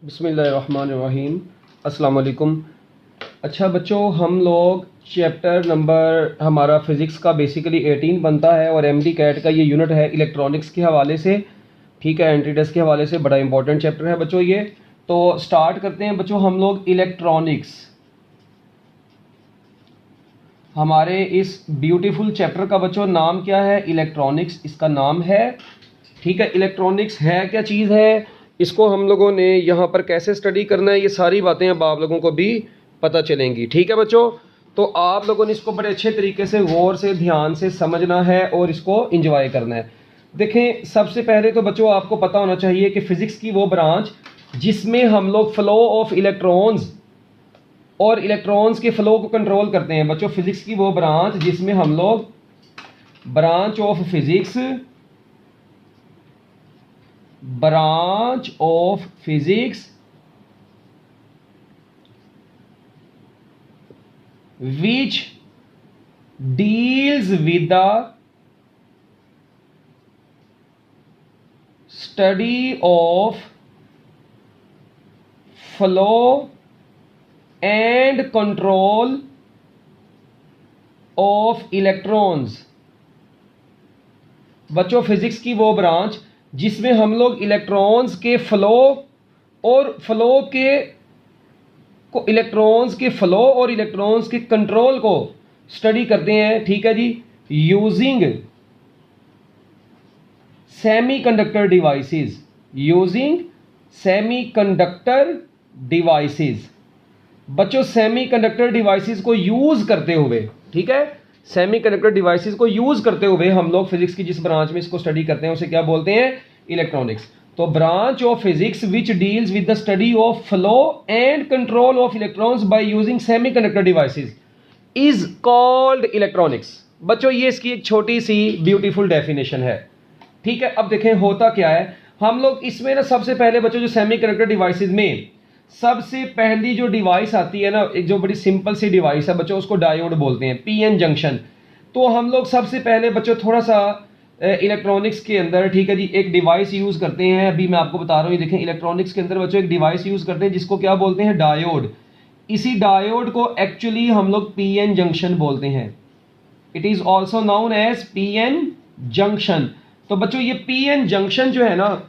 बिस्मिल्लाहिर्रहमानिर्रहीम। अस्सलाम वालेकुम। अच्छा बच्चों, हम लोग चैप्टर नंबर हमारा फ़िज़िक्स का बेसिकली 18 बनता है और एमडी कैट का ये यूनिट है इलेक्ट्रॉनिक्स के हवाले से। ठीक है, एंटीटेस के हवाले से बड़ा इंपॉर्टेंट चैप्टर है बच्चों ये। तो स्टार्ट करते हैं बच्चों हम लोग इलेक्ट्रॉनिक्स। हमारे इस ब्यूटीफुल चैप्टर का बच्चों नाम क्या है? इलेक्ट्रॉनिक्स इसका नाम है। ठीक है, इलेक्ट्रॉनिक्स है क्या चीज़ है, इसको हम लोगों ने यहाँ पर कैसे स्टडी करना है, ये सारी बातें अब आप लोगों को भी पता चलेंगी। ठीक है बच्चों, तो आप लोगों ने इसको बड़े अच्छे तरीके से गौर से ध्यान से समझना है और इसको इंजॉय करना है। देखें, सबसे पहले तो बच्चों आपको पता होना चाहिए कि फ़िज़िक्स की वो ब्रांच जिसमें हम लोग फ़्लो ऑफ इलेक्ट्रॉन्स और इलेक्ट्रॉन्स के फ़्लो को कंट्रोल करते हैं। बच्चों फ़िज़िक्स की वो ब्रांच जिसमें हम लोग branch of physics which deals with the study of flow and control of electrons। बच्चों फिजिक्स की वो ब्रांच जिसमें हम लोग इलेक्ट्रॉन्स के फ्लो और इलेक्ट्रॉन्स के फ्लो और इलेक्ट्रॉन्स के कंट्रोल को स्टडी करते हैं। ठीक है जी, यूजिंग सेमीकंडक्टर डिवाइसेस। बच्चों सेमीकंडक्टर डिवाइसेस को यूज करते हुए, ठीक है, सेमीकंडक्टर डिवाइसेस को यूज करते हुए हम लोग फिजिक्स की जिस ब्रांच में इसको स्टडी करते हैं उसे क्या बोलते हैं? इलेक्ट्रॉनिक्स। तो branch of physics which deals with the study of flow and control of electrons by using semiconductor devices is called electronics. बच्चों ये इसकी एक छोटी सी ब्यूटीफुल डेफिनेशन है। ठीक है, अब देखें होता क्या है। हम लोग इसमें ना सबसे पहले बच्चों जो सेमीकंडक्टर डिवाइसेस में सबसे पहली जो डिवाइस आती है ना, एक जो बड़ी सिंपल सी डिवाइस है बच्चों, उसको डायोड बोलते हैं, पीएन जंक्शन। तो हम लोग सबसे पहले बच्चों थोड़ा सा इलेक्ट्रॉनिक्स के अंदर, ठीक है जी, एक डिवाइस यूज करते हैं। अभी मैं आपको बता रहा हूँ, ये देखें इलेक्ट्रॉनिक्स के अंदर बच्चों एक डिवाइस यूज करते हैं जिसको क्या बोलते हैं? डायोड। इसी डायोड को एक्चुअली हम लोग पीएन जंक्शन बोलते हैं। It is also known as PN junction. तो बच्चों ये पीएन जंक्शन जो है ना,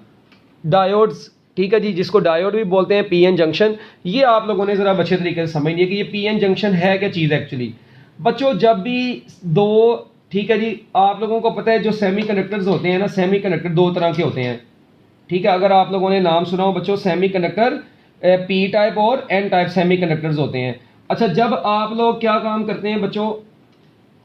डायोड्स, ठीक है जी, जिसको डायोड भी बोलते हैं, पीएन जंक्शन, ये आप लोगों ने जरा अच्छे तरीके से समझिए कि ये पीएन जंक्शन है क्या चीज़ एक्चुअली। बच्चों जब भी दो, ठीक है जी, आप लोगों को पता है जो सेमीकंडक्टर्स होते हैं ना, सेमीकंडक्टर दो तरह के होते हैं। ठीक है, अगर आप लोगों ने नाम सुना हो बच्चों, सेमीकंडक्टर पी टाइप और एन टाइप सेमीकंडक्टर्स होते हैं। अच्छा, जब आप लोग क्या काम करते हैं बच्चों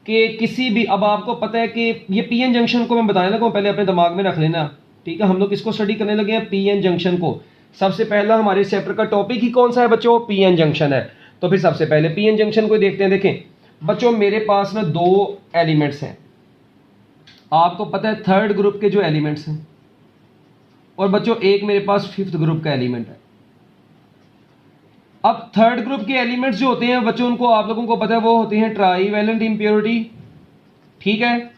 कि किसी भी, अब आपको पता है कि ये पीएन जंक्शन को मैं बताने लगा, पहले अपने दिमाग में रख लेना। ठीक है, हम लोग इसको स्टडी करने लगे हैं पीएन जंक्शन को। सबसे पहला हमारे चैप्टर का टॉपिक ही कौन सा है बच्चों? पीएन जंक्शन है। तो फिर सबसे पहले पीएन जंक्शन को देखते हैं। देखें बच्चों, मेरे पास ना दो एलिमेंट्स हैं, आपको पता है थर्ड ग्रुप के जो एलिमेंट्स हैं, और बच्चों एक मेरे पास फिफ्थ ग्रुप का एलिमेंट है। अब थर्ड ग्रुप के एलिमेंट्स जो होते हैं बच्चों, उनको आप लोगों को पता है वो होते हैं ट्राईवैलेंट इंप्योरिटी। ठीक है,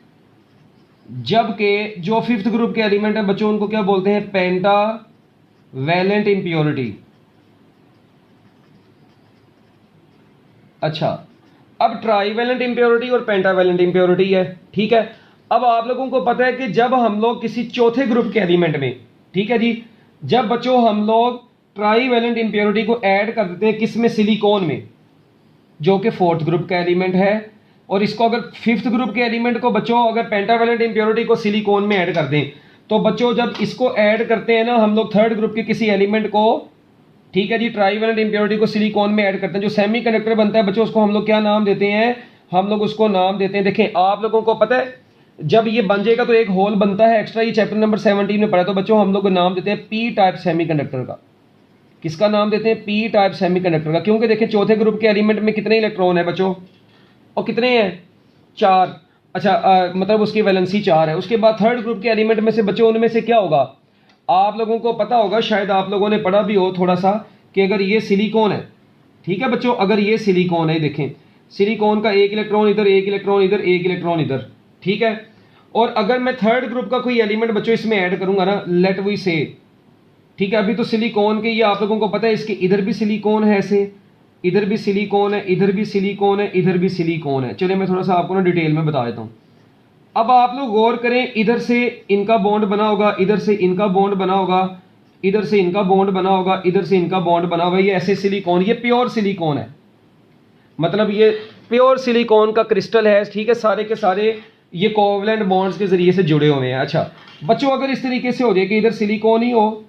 जबकि जो फिफ्थ ग्रुप के एलिमेंट है बच्चों, उनको क्या बोलते हैं? Pentavalent impurity. अच्छा, अब ट्राईवैलेंट इंप्योरिटी और पेंटावैलेंट इंप्योरिटी है। ठीक है, अब आप लोगों को पता है कि जब हम लोग किसी चौथे ग्रुप के एलिमेंट में, ठीक है जी, जब बच्चों हम लोग ट्राईवैलेंट इंप्योरिटी को ऐड कर देते हैं किस में? सिलिकॉन में, जो कि फोर्थ ग्रुप का एलिमेंट है। और इसको अगर फिफ्थ ग्रुप के एलिमेंट को बच्चों अगर पेंटावैलेंट इंप्योरिटी को सिलिकॉन में ऐड कर दें, तो बच्चों जब इसको ऐड करते हैं ना हम लोग थर्ड ग्रुप के किसी एलिमेंट को, ठीक है जी, ट्राईवैलेंट इंप्योरिटी को सिलिकॉन में ऐड करते हैं, जो सेमीकंडक्टर बनता है बच्चों, उसको हम लोग क्या नाम देते हैं? हम लोग उसको नाम देते हैं, देखें आप लोगों को पता है जब ये बन जाएगा तो एक होल बनता है एक्स्ट्रा, ये चैप्टर नंबर 17 में पढ़ा। तो बच्चों हम लोग नाम देते हैं पी टाइप सेमीकंडक्टर का। किसका नाम देते हैं? पी टाइप सेमीकंडक्टर का। क्योंकि देखिए चौथे ग्रुप के एलिमेंट में कितने इलेक्ट्रॉन है बच्चों? और कितने हैं? 4। अच्छा, मतलब उसकी वैलेंसी 4 है। उसके बाद थर्ड ग्रुप के एलिमेंट में से बच्चों उनमें से क्या होगा? आप लोगों को पता होगा, शायद आप लोगों ने पढ़ा भी हो थोड़ा सा, कि अगर ये सिलिकॉन है, ठीक है बच्चों, अगर ये सिलिकॉन है, देखें सिलिकॉन का एक इलेक्ट्रॉन इधर, एक इलेक्ट्रॉन इधर, एक इलेक्ट्रॉन इधर, ठीक है। और अगर मैं थर्ड ग्रुप का कोई एलिमेंट बच्चों इसमें ऐड करूंगा ना, लेट वी से ठीक है, अभी तो सिलिकॉन के ये आप लोगों को पता है, इसके इधर भी सिलिकॉन है ऐसे, इधर भी सिलिकॉन है, इधर भी सिलिकॉन है, इधर भी सिलिकॉन है। चलिए मैं थोड़ा सा आपको ना डिटेल में बता देता हूँ। अब आप लोग गौर करें, इधर से इनका बॉन्ड बना होगा, इधर से इनका बॉन्ड बना होगा, इधर से इनका बॉन्ड बना होगा, इधर से इनका बॉन्ड बना होगा। ये ऐसे सिलिकॉन, ये प्योर सिलिकॉन है, मतलब ये प्योर सिलिकॉन का क्रिस्टल है, ठीक है। सारे के सारे ये कोवलेंट बॉन्ड्स के जरिए से जुड़े हुए हैं। अच्छा बच्चों, अगर इस तरीके से हो जाए कि इधर सिलिकॉन ही हो,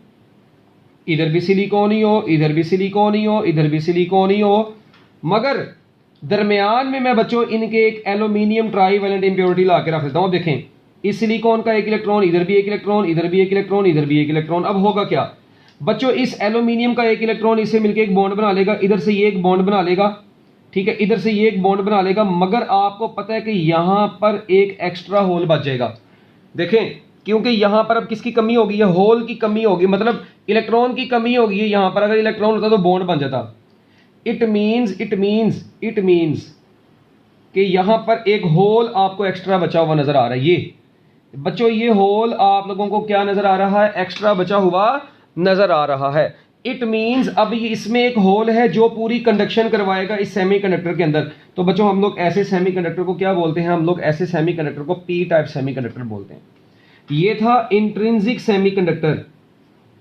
इधर भी सिलिकॉन ही हो, इधर भी सिलिकॉन ही हो, इधर भी सिलिकॉन ही हो, मगर दरमियान में मैं बच्चों इनके एक एल्यूमिनियम ट्राईवैलेंट इंप्योरिटी ला के रख देता हूँ। देखें, इस सिलिकॉन का एक इलेक्ट्रॉन, इधर भी एक इलेक्ट्रॉन, इधर भी एक इलेक्ट्रॉन, इधर भी एक इलेक्ट्रॉन। अब होगा क्या बच्चों, इस एल्यूमिनियम का एक इलेक्ट्रॉन इससे मिलकर एक बॉन्ड बना लेगा, इधर से ये एक बॉन्ड बना लेगा, ठीक है, इधर से ये एक बॉन्ड बना लेगा, मगर आपको पता है कि यहां पर एक एक्स्ट्रा होल बच जाएगा। देखें, क्योंकि यहां पर अब किसकी कमी होगी, है होल की कमी होगी, मतलब इलेक्ट्रॉन की कमी होगी। यहां पर अगर इलेक्ट्रॉन होता तो बॉन्ड बन जाता। इट मीन्स कि यहां पर एक होल आपको एक्स्ट्रा बचा हुआ नजर आ रहा है। ये बच्चों, ये होल आप लोगों को क्या नजर आ रहा है, एक्स्ट्रा बचा हुआ नजर आ रहा है। इट मीन्स अब ये इसमें एक होल है जो पूरी कंडक्शन करवाएगा इस सेमीकंडक्टर के अंदर। तो बच्चों हम लोग ऐसे सेमीकंडक्टर को क्या बोलते हैं, हम लोग ऐसे सेमीकंडक्टर को पी टाइप सेमीकंडक्टर बोलते हैं। ये था intrinsic semiconductor,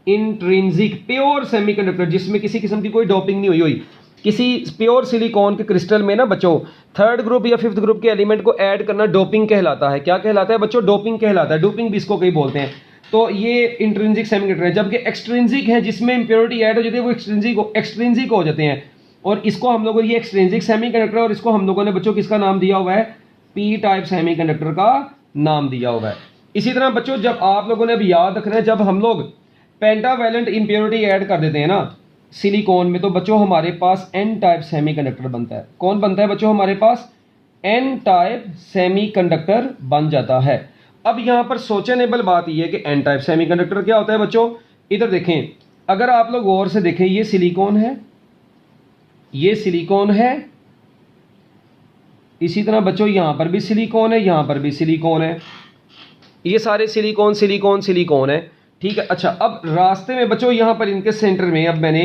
intrinsic pure semiconductor, जिसमें किसी किस्म की कोई डोपिंग नहीं हुई हुई। किसी प्योर सिलिकॉन के क्रिस्टल में ना बच्चों थर्ड ग्रुप या फिफ्थ ग्रुप के एलिमेंट को ऐड करना डोपिंग कहलाता है। क्या कहलाता है बच्चों, डोपिंग कहलाता है। डोपिंग भी इसको कहीं बोलते हैं। तो ये इंट्रिंसिक सेमीकंडक्टर है। जबकि एक्सट्रिंसिक है, जिसमें इंप्योरिटी ऐड हो जाती है, वो एक्सट्रिंसिक हो जाते हैं। और इसको हम लोगों, ये एक्सट्रिंसिक सेमीकंडक्टर, और इसको हम लोगों ने बच्चों किसका नाम दिया हुआ है, पी टाइप सेमीकंडक्टर का नाम दिया हुआ है। इसी तरह बच्चों, जब आप लोगों ने अब याद रखना है, जब हम लोग पेंटावैलेंट इंप्योरिटी ऐड कर देते हैं ना सिलिकॉन में, तो बच्चों हमारे पास एन टाइप सेमीकंडक्टर बनता है। कौन बनता है बच्चों, हमारे पास एन टाइप सेमीकंडक्टर बन जाता है। अब यहां पर सोचनेबल बात यह है कि एन टाइप सेमीकंडक्टर क्या होता है बच्चों। इधर देखें, अगर आप लोग गौर से देखें, ये सिलिकॉन है, ये सिलिकॉन है, इसी तरह बच्चों यहां पर भी सिलिकॉन है, यहां पर भी सिलिकॉन है, ये सारे सिलिकॉन सिलिकॉन सिलिकॉन है, ठीक है। अच्छा, अब रास्ते में बच्चों यहां पर इनके सेंटर में अब मैंने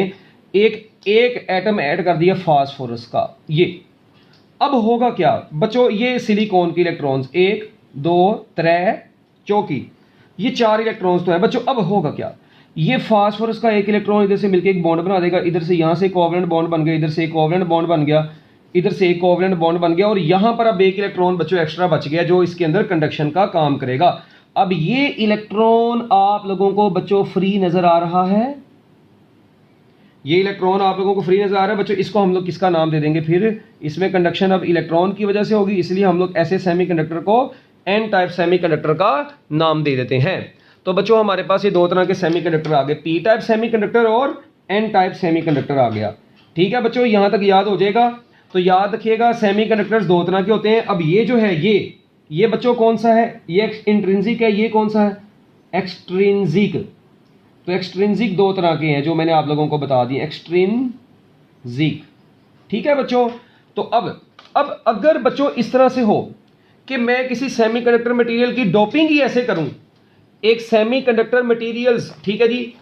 एक एटम ऐड कर दिया फास्फोरस का। ये अब होगा क्या बच्चों, ये सिलिकॉन के इलेक्ट्रॉन्स 1 2 3 चौकी, ये 4 इलेक्ट्रॉन्स तो है बच्चों। अब होगा क्या, ये फास्फोरस का एक इलेक्ट्रॉन इधर से मिलकर एक बॉन्ड बना देगा, इधर से यहां से कोवलेंट बॉन्ड बन गया, इधर से एक कोवलेंट बॉन्ड बन गया, इधर से एक कोवलेंट बॉन्ड बन गया, और यहां पर अब एक इलेक्ट्रॉन बच्चों एक्स्ट्रा बच गया जो इसके अंदर कंडक्शन का काम करेगा। अब ये इलेक्ट्रॉन आप लोगों को बच्चों फ्री नजर आ रहा है, ये इलेक्ट्रॉन आप लोगों को फ्री नजर आ रहा है बच्चों। इसको हम लोग किसका नाम दे देंगे, फिर इसमें कंडक्शन अब इलेक्ट्रॉन की वजह से होगी, इसलिए हम लोग ऐसे सेमीकंडक्टर को एन टाइप सेमीकंडक्टर का नाम दे देते हैं। तो बच्चों हमारे पास ये दो तरह के सेमीकंडक्टर आ गए, पी टाइप सेमीकंडक्टर और एन टाइप सेमीकंडक्टर आ गया। ठीक है बच्चों, यहां तक याद हो जाएगा। तो याद रखिएगा, सेमीकंडक्टर्स दो तरह के होते हैं। अब ये जो है, ये बच्चों कौन सा है, ये इंट्रिंसिक है, ये कौन सा है, एक्सट्रिंसिक। तो एक्सट्रिंसिक दो तरह के हैं जो मैंने आप लोगों को बता दिए, एक्सट्रिंसिक। ठीक है बच्चों। तो अब अगर बच्चों इस तरह से हो कि मैं किसी सेमीकंडक्टर मटेरियल की डोपिंग ही ऐसे करूं, एक सेमीकंडक्टर मटेरियल्स, ठीक है जी,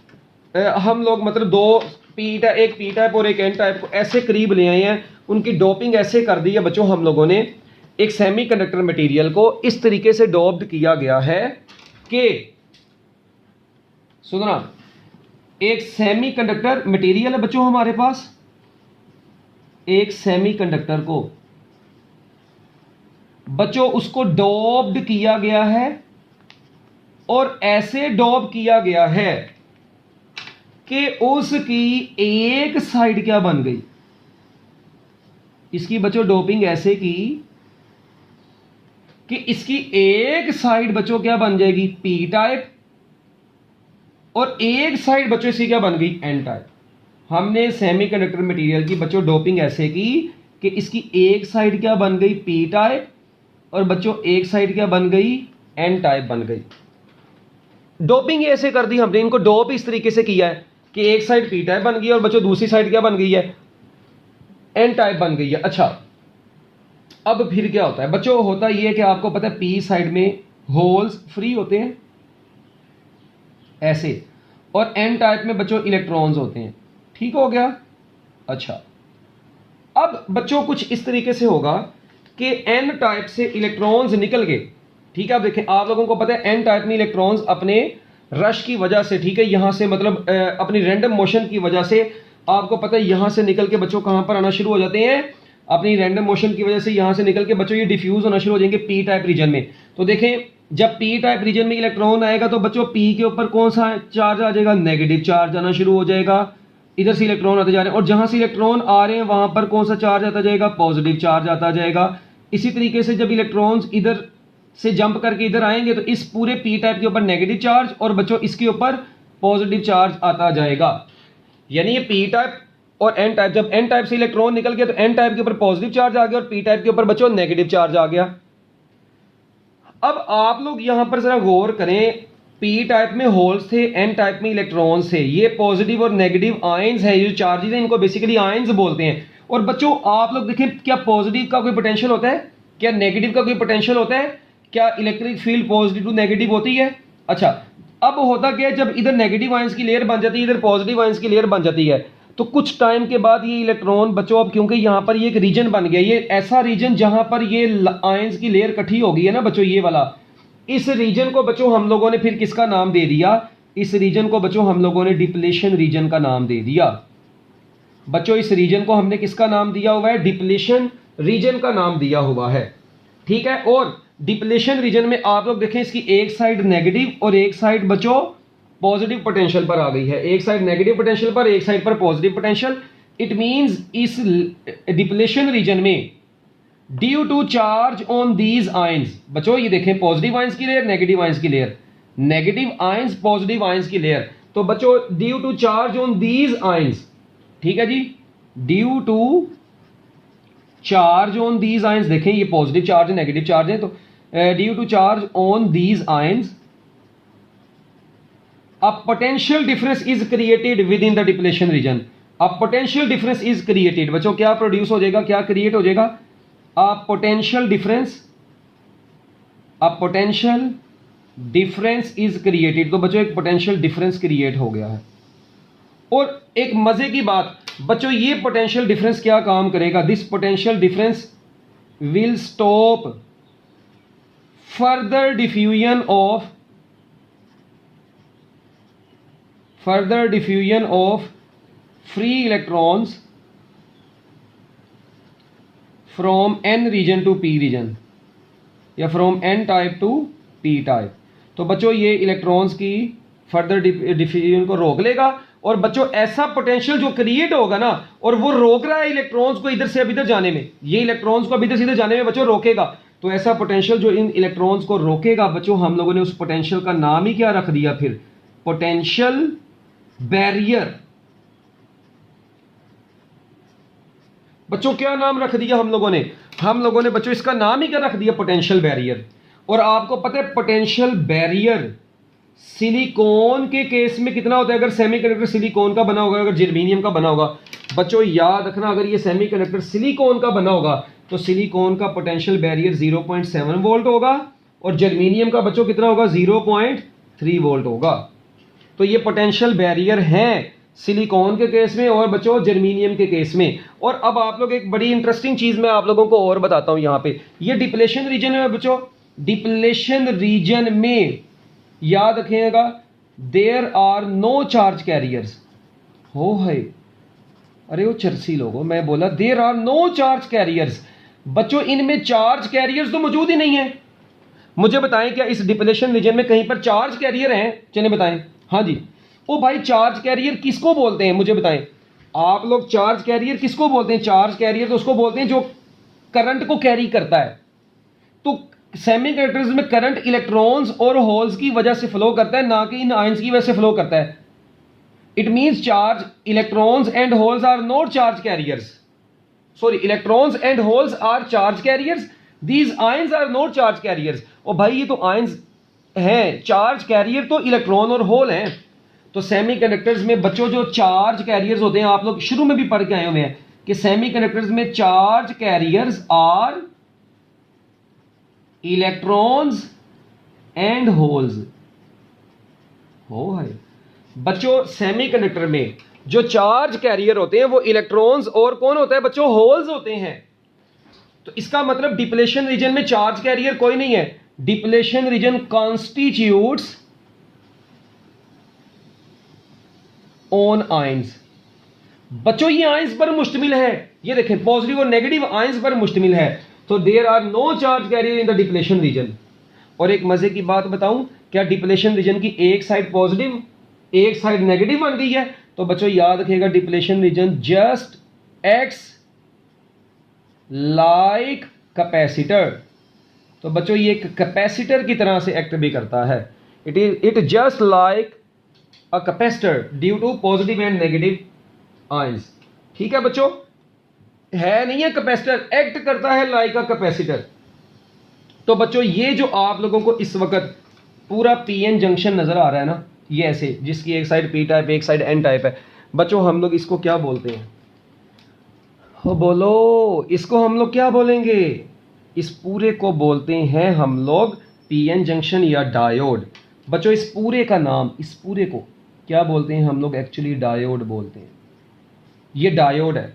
हम लोग मतलब दो एक पी टाइप और एक एन टाइप को ऐसे करीब ले आए हैं, उनकी डोपिंग ऐसे कर दी है बच्चों हम लोगों ने। एक सेमीकंडक्टर मटेरियल को इस तरीके से डोप्ड किया गया है कि, सुनना, एक सेमीकंडक्टर मटेरियल है बच्चों हमारे पास, एक सेमीकंडक्टर को बच्चों उसको डोप्ड किया गया है, और ऐसे डोप किया गया है कि उसकी एक साइड क्या बन गई, इसकी बच्चों डोपिंग ऐसे की कि इसकी एक साइड बच्चों क्या बन जाएगी, पी टाइप, और एक साइड बच्चों इसकी क्या बन गई, एन टाइप। हमने सेमीकंडक्टर मटेरियल की बच्चों डोपिंग ऐसे की कि इसकी एक साइड क्या बन गई, पी टाइप, और बच्चों एक साइड क्या बन गई, एन टाइप बन गई। डोपिंग ऐसे कर दी हमने, इनको डोप इस तरीके से किया है कि एक साइड पी टाइप बन गई और बच्चों दूसरी साइड क्या बन गई है, एन टाइप बन गई है। अच्छा, अब फिर क्या होता है बच्चों, होता यह है कि आपको पता है पी साइड में होल्स फ्री होते हैं ऐसे, और एन टाइप में बच्चों इलेक्ट्रॉन्स होते हैं। ठीक हो गया। अच्छा, अब बच्चों कुछ इस तरीके से होगा कि एन टाइप से इलेक्ट्रॉन्स निकल गए। ठीक है, आप देखें, आप लोगों को पता है एन टाइप में इलेक्ट्रॉन्स अपने रश की वजह से, ठीक है, यहां से मतलब अपनी रैंडम मोशन की वजह से, आपको पता है यहां से निकल के बच्चों कहां पर आना शुरू हो जाते हैं, अपनी रैंडम मोशन की वजह से यहां से निकल के बच्चों ये डिफ्यूज होना शुरू हो जाएंगे पी टाइप रीजन में। तो देखें, जब पी टाइप रीजन में इलेक्ट्रॉन आएगा तो बच्चों पी के ऊपर कौन सा चार्ज आ जाएगा, नेगेटिव चार्ज आना शुरू हो जाएगा। इधर से इलेक्ट्रॉन आते जा रहे हैं और जहां से इलेक्ट्रॉन आ रहे हैं वहां पर कौन सा चार्ज आता जाएगा, पॉजिटिव चार्ज आता जाएगा। इसी तरीके से जब इलेक्ट्रॉन्स इधर से जंप करके इधर आएंगे तो इस पूरे पी टाइप के ऊपर नेगेटिव चार्ज और बच्चों इसके ऊपर पॉजिटिव चार्ज आता जाएगा। यानी ये पी टाइप और एन टाइप, जब एन टाइप से इलेक्ट्रॉन निकल गया तो एन टाइप के ऊपर पॉजिटिव चार्ज आ गया और पी टाइप के ऊपर बच्चों नेगेटिव चार्ज आ गया। अब आप लोग यहां पर जरा गौर करें, पी टाइप में होल्स थे, एन टाइप में इलेक्ट्रॉन्स थे। ये पॉजिटिव और नेगेटिव आयंस है, ये जो चार्जेस हैं इनको बेसिकली आयंस बोलते हैं। और बच्चों आप लोग देखें, क्या पॉजिटिव का कोई पोटेंशियल होता है, क्या नेगेटिव का कोई पोटेंशियल होता है, क्या electric field positive to negative होती है। अच्छा, अब होता क्या है, जब इधर नेगेटिव आयंस की लेयर बन जाती है, इधर पॉजिटिव आयंस की लेयर बन जाती है, तो कुछ टाइम के बाद ये इलेक्ट्रॉन बच्चों, अब क्योंकि यहां पर ये एक रीजन बन गया, ये ऐसा रीजन जहां पर ये आयंस की लेयर इकट्ठी हो गई है ना बच्चों, ये वाला, इस रीजन को बच्चों हम लोगों ने फिर किसका नाम दे दिया, इस रीजन को बच्चों हम लोगों ने डिप्लेशन रीजन का नाम दे दिया। बच्चों इस रीजन को हमने किसका नाम दिया हुआ है, डिप्लेशन रीजन का नाम दिया हुआ है। ठीक है, और डिप्लेशन रीजन में आप लोग देखें, इसकी एक साइड नेगेटिव और एक साइड बच्चों पॉजिटिव पोटेंशियल पर आ गई है, एक साइड नेगेटिव पोटेंशियल पर, एक साइड पर पॉजिटिव पोटेंशियल। इट मींस इस डिप्लेशन रीजन में due to charge on these ions, बच्चों ये देखें, पॉजिटिव आयंस की लेयर, नेगेटिव आयंस की layer, negative ions positive ions की लेयर, तो बच्चों due to charge on these ions, ठीक है जी, due to charge on these ions, देखें ये पॉजिटिव चार्ज है, नेगेटिव चार्ज है, तो due to charge on these ions a potential difference is created within the depletion region। a potential difference is created, बच्चों क्या प्रोड्यूस हो जाएगा, क्या क्रिएट हो जाएगा, a potential difference is created। तो बच्चों एक पोटेंशियल डिफरेंस क्रिएट हो गया है। और एक मजे की बात बच्चों, ये पोटेंशियल डिफरेंस क्या काम करेगा, this potential difference will stop further diffusion of free electrons from n region to p region या from n type to p type। तो बच्चों ये इलेक्ट्रॉन्स की फर्दर डिफ्यूजन को रोक लेगा। और बच्चों ऐसा पोटेंशियल जो क्रिएट होगा ना, और वो रोक रहा है इलेक्ट्रॉन्स को इधर से अब इधर जाने में, ये इलेक्ट्रॉन्स को अब इधर से इधर जाने में बच्चों रोकेगा। तो ऐसा पोटेंशियल जो इन इलेक्ट्रॉन्स को रोकेगा बच्चों, हम लोगों ने उस पोटेंशियल का नाम ही क्या रख दिया, फिर पोटेंशियल बैरियर। बच्चों क्या नाम रख दिया हम लोगों ने बच्चों इसका नाम ही क्या रख दिया, पोटेंशियल बैरियर। और आपको पता है पोटेंशियल बैरियर सिलिकॉन के केस में कितना होता है, अगर सेमीकंडक्टर सिलिकॉन का बना होगा, अगर जर्मेनियम का बना होगा, बच्चों याद रखना, अगर ये सेमीकंडक्टर सिलिकॉन का बना होगा तो सिलिकॉन का पोटेंशियल बैरियर 0.7 वोल्ट होगा और जर्मेनियम का बच्चों कितना होगा, 0.3 वोल्ट होगा। तो ये पोटेंशियल बैरियर है सिलिकॉन के केस में और बच्चों जर्मेनियम के केस में। और अब आप लोग एक बड़ी इंटरेस्टिंग चीज मैं आप लोगों को और बताता हूं, यहां पे ये डिप्लेशन रीजन है बच्चों, डिप्लेशन रीजन में याद रखिएगा there are no charge carriers. हो है, अरे वो चरसी लोगों, मैं बोला there are no charge carriers. बच्चों इनमें चार्ज कैरियर्स तो मौजूद ही नहीं है। मुझे बताएं क्या इस डिप्लेशन रीजन में कहीं पर चार्ज कैरियर हैं, चलिए बताएं। हाँ जी, ओ भाई चार्ज कैरियर किसको बोलते हैं, मुझे बताएं आप लोग, चार्ज कैरियर किसको बोलते हैं। चार्ज कैरियर तो उसको बोलते हैं जो करंट को कैरी करता है। तो सेमीकंडक्टर्स में करंट इलेक्ट्रॉन्स और होल्स की वजह से फ्लो करता है, ना कि इन आयंस की वजह से फ्लो करता है। It means charge electrons and holes are not charge carriers, sorry electrons and holes are charge carriers, these ions are not charge carriers. और भाई ये तो आयंस हैं, चार्ज कैरियर तो इलेक्ट्रॉन और होल हैं। तो सेमीकंडक्टर्स में बच्चों जो चार्ज कैरियर्स होते हैं, आप लोग शुरू में भी पढ़ के आए हुए हैं कि सेमीकंडक्टर्स में charge carriers are electrons and holes. हो है, बच्चों सेमीकंडक्टर में जो चार्ज कैरियर होते हैं वो इलेक्ट्रॉन्स और कौन होता है बच्चों, होल्स होते हैं। तो इसका मतलब डिप्लेशन रीजन में चार्ज कैरियर कोई नहीं है। Depletion region constitutes on ions. बच्चों ये आयंस पर मुश्तमिल है, ये देखें पॉजिटिव और नेगेटिव आयंस पर मुश्तमिल है। तो there are no charge carrier in the depletion region. और एक मजे की बात बताऊं, क्या डिप्लेशन रीजन की एक साइड पॉजिटिव एक साइड नेगेटिव बन गई है? तो बच्चों याद रखिएगा depletion region just acts like capacitor. तो बच्चों ये एक कैपेसिटर की तरह से एक्ट भी करता है। It just like a capacitor due to positive and negative ions. ठीक है बच्चों, है नहीं है कैपेसिटर, एक्ट करता है लाइक अ कैपेसिटर। तो बच्चों ये जो आप लोगों को इस वक्त पूरा पीएन जंक्शन नजर आ रहा है ना, ये ऐसे जिसकी एक साइड पी टाइप एक साइड एन टाइप है, बच्चों हम लोग इसको क्या बोलते हैं? हो बोलो, इसको हम लोग क्या बोलेंगे? इस पूरे को बोलते हैं हम लोग पीएन जंक्शन या डायोड। बच्चों इस पूरे का नाम, इस पूरे को क्या बोलते हैं हम लोग? एक्चुअली डायोड बोलते हैं। ये डायोड है।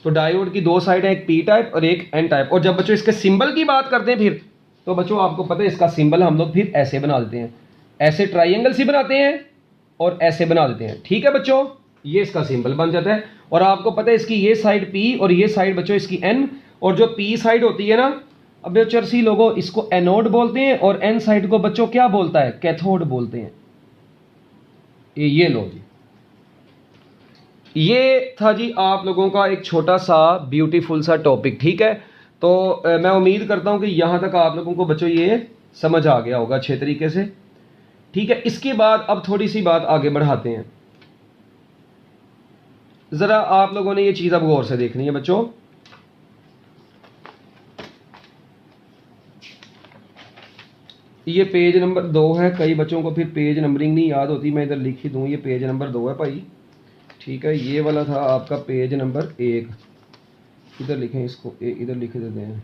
तो डायोड की दो साइड है, एक पी टाइप और एक एन टाइप। और जब बच्चों इसके सिंबल की बात करते हैं फिर, तो बच्चों आपको पता है इसका सिंबल हम लोग फिर ऐसे बना देते हैं, ऐसे ट्राइंगल सी बनाते हैं और ऐसे बना देते हैं। ठीक है बच्चों, ये इसका सिंबल बन जाता है। और आपको पता है इसकी ये साइड पी और ये साइड बच्चों इसकी एन। और जो पी साइड होती है ना, अब जो चरसी लोगों इसको एनोड बोलते हैं और एन साइड को बच्चों क्या बोलता है? कैथोड बोलते हैं। ये लो जी, ये था जी आप लोगों का एक छोटा सा ब्यूटीफुल सा टॉपिक। ठीक है, तो मैं उम्मीद करता हूं कि यहां तक आप लोगों को बच्चों ये समझ आ गया होगा अच्छे तरीके से। ठीक है, इसके बाद अब थोड़ी सी बात आगे बढ़ाते हैं। जरा आप लोगों ने ये चीज अब गौर से देखनी है बच्चों। ये पेज नंबर 2 है। कई बच्चों को फिर पेज नंबरिंग नहीं याद होती, मैं इधर लिख ही दूं, ये पेज नंबर 2 है भाई। ठीक है, ये वाला था आपका पेज नंबर 1। इधर लिखें इसको, इधर लिख देते हैं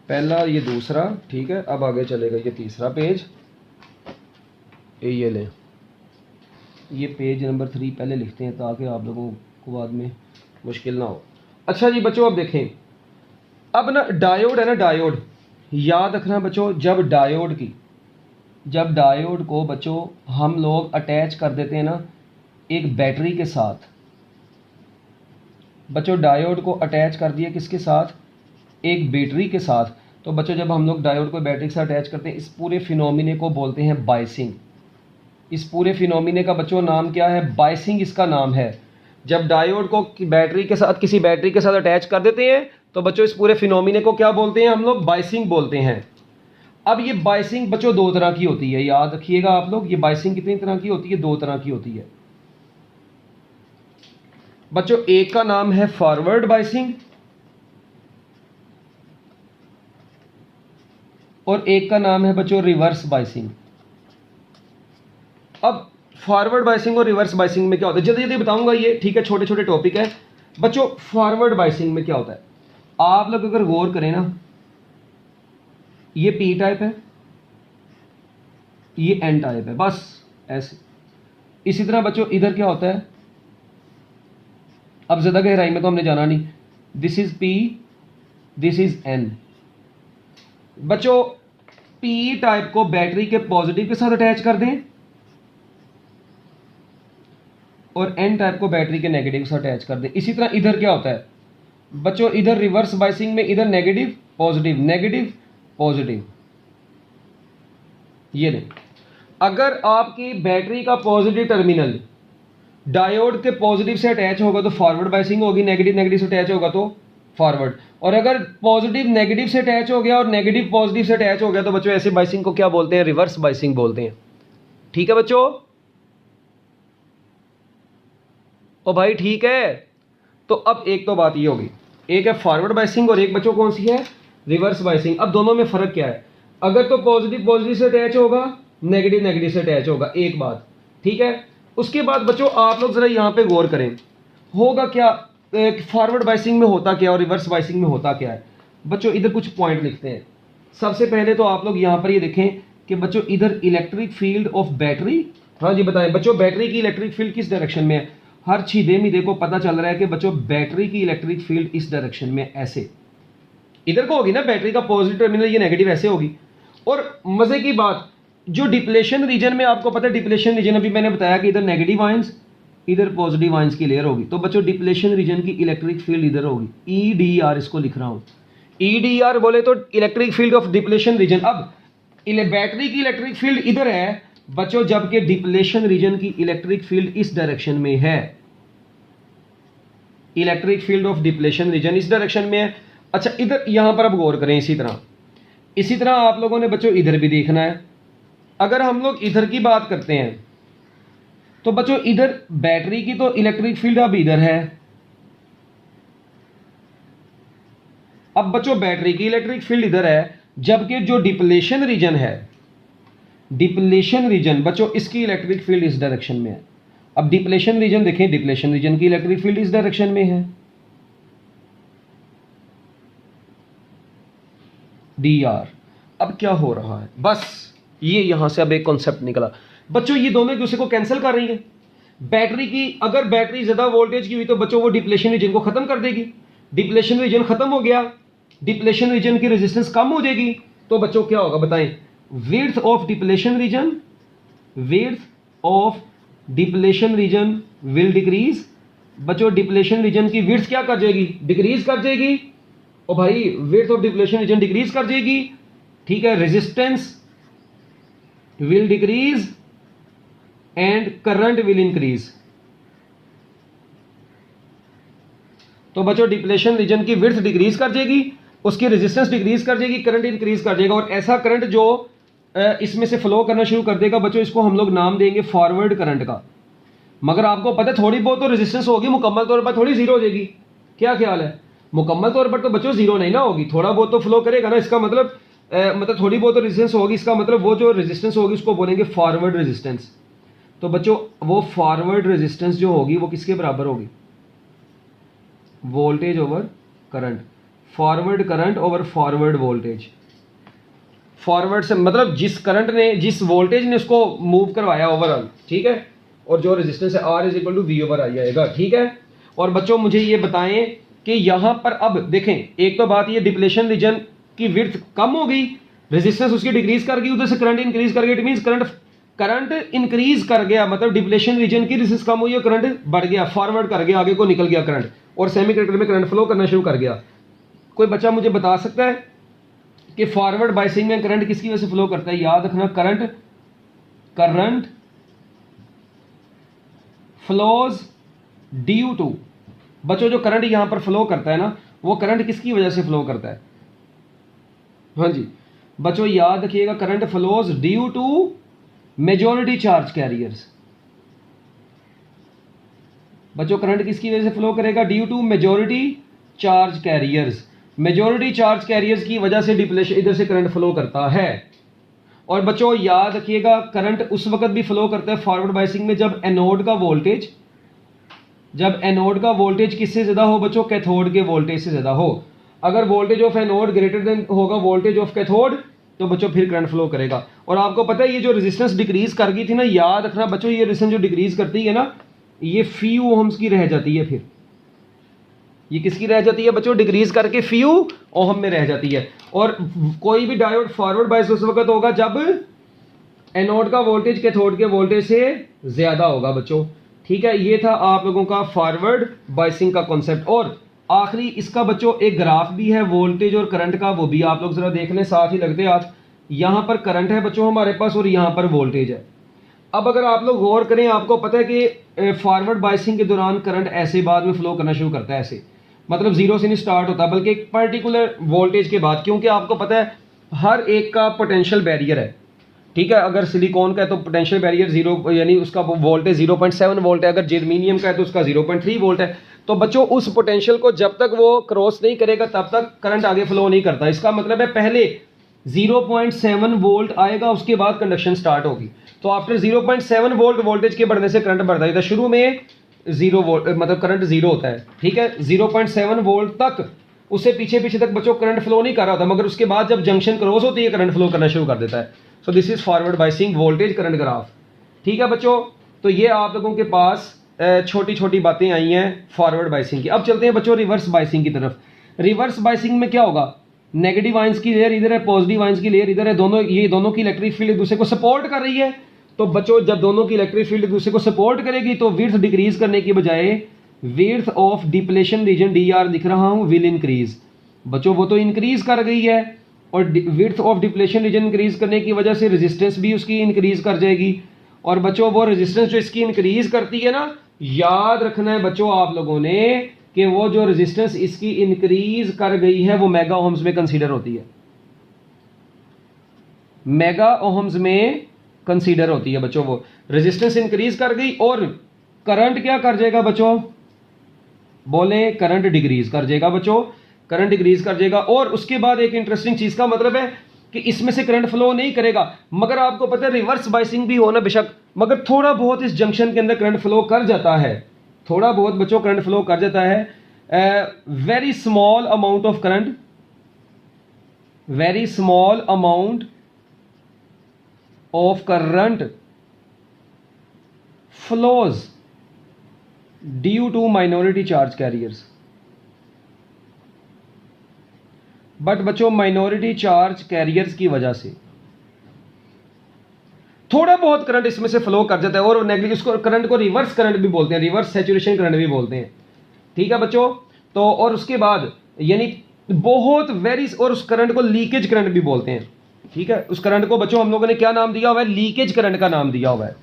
पहला, ये दूसरा। ठीक है, अब आगे चलेगा ये तीसरा पेज, ये लें, ये पेज नंबर 3 पहले लिखते हैं ताकि आप लोगों को बाद में मुश्किल ना हो। अच्छा जी बच्चों, अब देखें, अब ना डायोड है ना, डायोड याद रखना बच्चों, जब डायोड को बच्चों हम लोग अटैच कर देते हैं ना एक बैटरी के साथ। बच्चों डायोड को अटैच कर दिया किसके साथ? एक बैटरी के साथ। तो बच्चों जब हम लोग डायोड को बैटरी के साथ अटैच करते हैं, इस पूरे फिनोमिने को बोलते हैं बाइसिंग। इस पूरे फिनोमिने का बच्चों नाम क्या है? बाइसिंग इसका नाम है। जब डायोड को बैटरी के साथ, किसी बैटरी के साथ अटैच कर देते हैं, तो बच्चों इस पूरे फिनोमिने को क्या बोलते हैं हम लोग? बाइसिंग बोलते हैं। अब ये बाइसिंग बच्चों दो तरह की होती है, याद रखिएगा आप लोग। ये बाइसिंग कितनी तरह की होती है? दो तरह की होती है बच्चों। एक का नाम है फॉरवर्ड बाइसिंग और एक का नाम है बच्चों रिवर्स बाइसिंग। अब फॉरवर्ड बाइसिंग और रिवर्स बाइसिंग में क्या होता है जल्दी जल्दी बताऊंगा ये। ठीक है, छोटे छोटे टॉपिक है बच्चों। फॉरवर्ड बाइसिंग में क्या होता है, आप लोग अगर गौर करें ना, ये पी टाइप है, ये एन टाइप है, बस ऐसे। इसी तरह बच्चों इधर क्या होता है, अब ज्यादा गहराई में तो हमने जाना नहीं। This is P, this is an. बच्चों पी टाइप को बैटरी के पॉजिटिव के साथ अटैच कर दें और एन टाइप को बैटरी के नेगेटिव के साथ अटैच कर दें। इसी तरह इधर क्या होता है बच्चों, इधर रिवर्स बाइसिंग में इधर नेगेटिव पॉजिटिव, नेगेटिव पॉजिटिव। ये नहीं, अगर आपकी बैटरी का पॉजिटिव टर्मिनल डायोड के पॉजिटिव से अटैच होगा तो फॉरवर्ड बाइसिंग होगी, नेगेटिव नेगेटिव से अटैच होगा तो फॉरवर्ड। और अगर पॉजिटिव नेगेटिव से अटैच हो गया और नेगेटिव पॉजिटिव से अटैच हो गया तो बच्चों ऐसे बाइसिंग को क्या बोलते हैं? रिवर्स बाइसिंग बोलते हैं। ठीक है बच्चों, ओ भाई ठीक है। तो अब एक तो बात ये होगी, एक है फॉरवर्ड बाइसिंग और एक बच्चों कौन सी है? Reverse biasing. अब दोनों में फर्क क्या है? अगर तो पॉजिटिव पॉजिटिव से अटैच होगा, नेगेटिव नेगेटिव से अटैच होगा, एक बात। ठीक है, उसके बाद बच्चों आप लोग जरा यहां पे गौर करें, होगा क्या फॉरवर्ड बाइसिंग में होता क्या और रिवर्स बाइसिंग में होता क्या है? बच्चों इधर कुछ पॉइंट लिखते हैं। सबसे पहले तो आप लोग यहां पर ये देखें कि बच्चों इधर इलेक्ट्रिक फील्ड ऑफ बैटरी हाँ जी बताएं बच्चों, बैटरी की इलेक्ट्रिक फील्ड किस डायरेक्शन में है? हर छीदे मीदे को पता चल रहा है कि बच्चों बैटरी की इलेक्ट्रिक फील्ड इस डायरेक्शन में ऐसे इधर को होगी ना, बैटरी का पॉजिटिव टर्मिनल ये नेगेटिव ऐसे होगी। और मजे की बात, जो डिप्लेशन रीजन में आपको पता है, डिप्लेशन रीजन अभी मैंने बताया कि इधर नेगेटिव आयंस इधर पॉजिटिव आयंस की लेयर होगी, तो बच्चों डिप्लेशन रीजन की इलेक्ट्रिक फील्ड इधर होगी, EDR इसको लिख रहा हूं। EDR बोले तो electric field of depletion region. अब बैटरी की इलेक्ट्रिक फील्ड इधर है बच्चों, जबकि डिप्लेशन रीजन की इलेक्ट्रिक फील्ड इस डायरेक्शन में है। Electric field of depletion region इस डायरेक्शन में है। अच्छा इधर यहां पर अब गौर करें, इसी तरह आप लोगों ने बच्चों इधर भी देखना है। अगर हम लोग इधर की बात करते हैं तो बच्चों इधर बैटरी की तो इलेक्ट्रिक फील्ड अब इधर है। अब बच्चों बैटरी की इलेक्ट्रिक फील्ड इधर है, जबकि जो डिप्लेशन रीजन है, डिप्लेशन रीजन बच्चों इसकी इलेक्ट्रिक फील्ड इस डायरेक्शन में है। अब डिप्लेशन रीजन देखें, डिप्लेशन रीजन की इलेक्ट्रिक फील्ड इस डायरेक्शन में है, DR। अब क्या हो रहा है, बस ये यहां से अब एक कॉन्सेप्ट निकला बच्चों, ये दोनों एक दूसरे को कैंसिल कर रही है। बैटरी की अगर बैटरी ज्यादा वोल्टेज की हुई तो बच्चों वो डिप्लेशन रीजन को खत्म कर देगी। डिप्लेशन रीजन खत्म हो गया, डिप्लेशन रीजन की रेजिस्टेंस कम हो जाएगी, तो बच्चों क्या होगा बताएं? Width of depletion region, width of depletion region will decrease. बच्चों डिप्लेशन रीजन की विड्थ क्या कर जाएगी? डिक्रीज कर जाएगी। और भाई width of depletion region decrease कर जाएगी, ठीक है। Resistance will decrease and current will increase. तो बच्चों डिप्लेशन रीजन की विड्थ डिक्रीज कर जाएगी, उसकी रेजिस्टेंस डिक्रीज कर जाएगी, करंट इंक्रीज कर जाएगा, और ऐसा करंट जो इसमें से फ्लो करना शुरू कर देगा बच्चों, इसको हम लोग नाम देंगे फॉरवर्ड करंट का। मगर आपको पता है थोड़ी बहुत तो रेजिस्टेंस होगी, मुकम्मल तौर पर थोड़ी जीरो हो जाएगी। क्या ख्याल है? मुकम्मल तौर पर तो बच्चों जीरो नहीं ना होगी, थोड़ा बहुत तो फ्लो करेगा ना। इसका मतलब थोड़ी बहुत तो रेजिस्टेंस होगी, इसका मतलब वो जो रेजिस्टेंस होगी उसको बोलेंगे फॉरवर्ड रेजिस्टेंस। तो बच्चों वो फॉरवर्ड रेजिस्टेंस जो होगी वो किसके बराबर होगी? Voltage over current, forward current over forward voltage. Forward से मतलब जिस करंट ने, जिस वोल्टेज ने उसको मूव करवाया ओवरऑल, ठीक है, और जो रेजिस्टेंस है R is equal to V over I आएगा, ठीक है। और बच्चों मुझे ये बताएं कि यहां पर अब देखें, एक तो बात ये डिप्लेशन रीजन की विड्थ कम हो गई, रेजिस्टेंस उसकी डिक्रीज कर गई, उधर से करंट इंक्रीज कर गया, इट मींस करंट इंक्रीज कर गया, मतलब डिप्लेशन रीजन की रेजिस्टेंस कम हुई और करंट बढ़ गया, फॉरवर्ड कर गया, आगे को निकल गया करंट, और सेमीकंडक्टर में करंट फ्लो करना शुरू कर गया। कोई बच्चा मुझे बता सकता है कि फॉरवर्ड बायसिंग में करंट किसकी वजह से फ्लो करता है? याद रखना, करंट फ्लोज ड्यू टू। बच्चों जो करंट यहां पर फ्लो करता है ना, वो करंट किसकी वजह से फ्लो करता है? हाँ जी बच्चों याद रखिएगा, current flows due to majority charge carriers. बच्चों करंट किसकी वजह से फ्लो करेगा? Due to majority charge carriers. Majority charge carriers की वजह से डिप्लेशन, इधर से करंट फ्लो करता है। और बच्चों याद रखिएगा, करंट उस वक्त भी फ्लो करता है फॉरवर्ड बायसिंग में जब एनोड का वोल्टेज, जब एनोड का वोल्टेज किससे ज्यादा हो बच्चों? कैथोड के वोल्टेज से ज्यादा हो। अगर voltage of anode greater than होगा वोल्टेज ऑफ कैथोड, तो बच्चों फिर करंट फ्लो करेगा। और आपको पता है ये जो रेजिस्टेंस डिक्रीज कर गई थी ना, याद रखना बच्चों, ये रेजिस्टेंस जो डिक्रीज करती है ना, ये फ्यू ओहम्स की रह जाती है। फिर ये किसकी रह जाती है बच्चों? डिक्रीज करके फ्यू ओहम में रह जाती है। और कोई भी डायोड फॉरवर्ड बायस उस वक्त होगा जब एनोड का वोल्टेज कैथोड के वोल्टेज से ज्यादा होगा बच्चों, ठीक है। ये था आप लोगों का फॉरवर्ड बायसिंग का कॉन्सेप्ट। और आखिरी इसका बच्चों एक ग्राफ भी है वोल्टेज और करंट का, वो भी आप लोग जरा देख लें, साथ ही लगते हाथ। यहां पर करंट है बच्चों हमारे पास और यहां पर वोल्टेज है। अब अगर आप लोग गौर करें, आपको पता है कि फॉरवर्ड बायसिंग के दौरान करंट ऐसे बाद में फ्लो करना शुरू करता है, ऐसे मतलब जीरो से नहीं स्टार्ट होता बल्कि एक पर्टिकुलर वोल्टेज के बाद, क्योंकि आपको पता है हर एक का पोटेंशियल बैरियर है, ठीक है। अगर सिलिकॉन का है तो पोटेंशियल बैरियर जीरो, यानी उसका वोल्टेज 0.7 वोल्ट है। अगर जर्मेनियम का है तो उसका 0.3 वोल्ट है। तो बच्चों उस पोटेंशियल को जब तक वो क्रॉस नहीं करेगा तब तक करंट आगे फ्लो नहीं करता। इसका मतलब है पहले 0.7 वोल्ट आएगा, उसके बाद कंडक्शन स्टार्ट होगी। तो आफ्टर 0.7 वोल्ट वोल्टेज के बढ़ने से करंट बढ़ता है। शुरू में 0 वोल्ट मतलब करंट जीरो होता है, ठीक है। 0.7 वोल्ट तक, उससे पीछे पीछे तक बच्चों करंट फ्लो नहीं कर रहा था, मगर उसके बाद जब जंक्शन क्रॉस होती है करंट फ्लो करना शुरू कर देता है। सो this is forward biasing voltage current graph, ठीक है बच्चों, तो ये आप लोगों के पास छोटी छोटी बातें आई हैं फॉरवर्ड बाइसिंग की। अब चलते हैं बच्चों रिवर्स बाइसिंग की तरफ। रिवर्स बाइसिंग में क्या होगा, नेगेटिव आयंस की लेयर इधर है, पॉजिटिव आयंस की लेयर इधर है, दोनों ये दोनों की इलेक्ट्रिक फील्ड एक दूसरे को सपोर्ट कर रही है। तो बच्चों जब दोनों की इलेक्ट्रिक फील्ड एक दूसरे को सपोर्ट करेगी तो विड्थ डिक्रीज करने की बजाय width of depletion region DR लिख रहा हूं विल इंक्रीज। बच्चों वो तो इंक्रीज कर गई है, और width of depletion region increase करने की वजह से रेजिस्टेंस भी उसकी इंक्रीज कर जाएगी। और बच्चों वो रेजिस्टेंस जो इसकी इंक्रीज करती है ना, याद रखना है बच्चों आप लोगों ने कि वो जो रेजिस्टेंस इसकी इंक्रीज कर गई है वो मेगा ओम्स में कंसीडर होती है, मेगा ओम्स में कंसीडर होती है बच्चों। वो रेजिस्टेंस इंक्रीज कर गई और करंट क्या कर जाएगा बच्चों, बोले करंट डिक्रीज कर जाएगा बच्चों, करंट डिक्रीज कर जाएगा। और उसके बाद एक इंटरेस्टिंग चीज का मतलब है कि इसमें से करंट फ्लो नहीं करेगा, मगर आपको पता है रिवर्स बाइसिंग भी होना बेशक, मगर थोड़ा बहुत इस जंक्शन के अंदर करंट फ्लो कर जाता है, थोड़ा बहुत बच्चों करंट फ्लो कर जाता है। Very small amount of current, very small amount of current flows due to minority charge carriers. But बच्चों माइनॉरिटी चार्ज कैरियर्स की वजह से थोड़ा बहुत करंट इसमें से फ्लो कर जाता है, और नेगेटिव इसको करंट को रिवर्स करंट भी बोलते हैं, रिवर्स सैचुरेशन करंट भी बोलते हैं, ठीक है बच्चों। तो और उसके बाद यानी बहुत वेरी, और उस करंट को लीकेज करंट भी बोलते हैं, ठीक है। उस करंट को बच्चों हम लोगों ने क्या नाम दिया हुआ है, लीकेज करंट का नाम दिया हुआ है,